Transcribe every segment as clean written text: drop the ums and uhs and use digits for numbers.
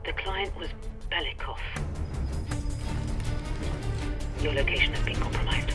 The client was Belikov. Your location has been compromised.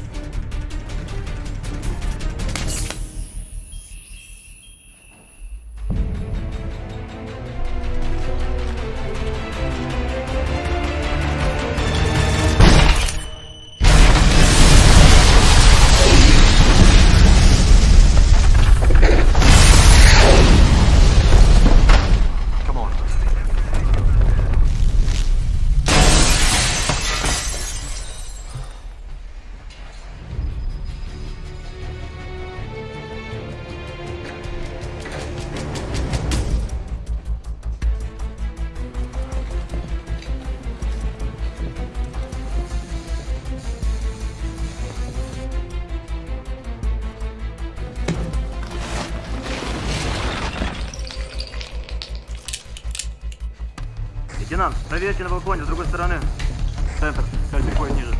Лейтенант, проверьте на балконе с другой стороны. Центр, цель приходит ниже.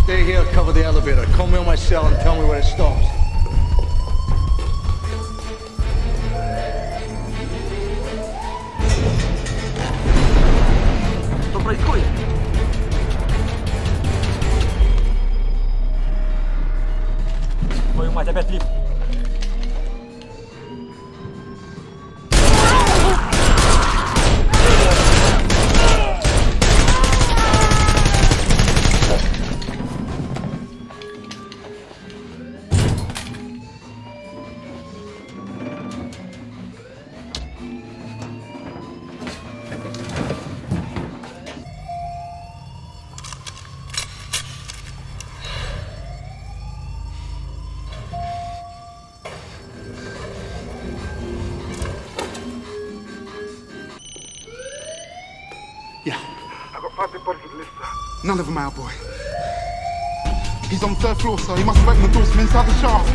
Stay here, cover the elevator. Call me on my cell and tell me where it stops. Что происходит? Твою мать, опять лифт. Yeah. I've got 5 big bodies in the lift, sir. None of them our boy. He's on the 3rd floor, sir. He must have opened the doors from inside the shaft.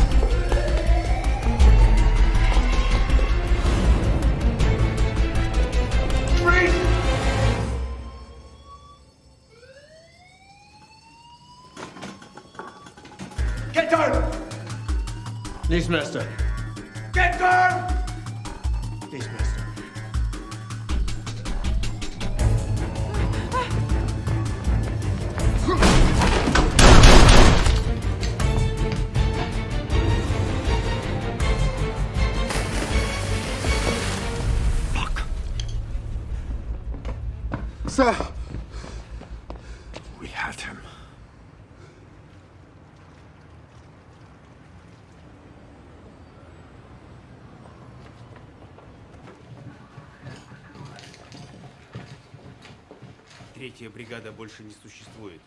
Freeze! Get down! Yes, master. Get down! Yes, master. Sir! We had him. Третья бригада больше не существует.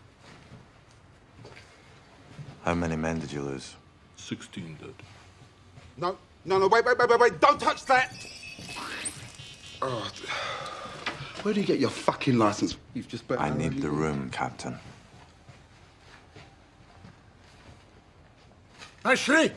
How many men did you lose? 16 dead. No, wait, don't touch that! Oh, where do you get your fucking license? You've just better... I need the room, Captain. Пошли!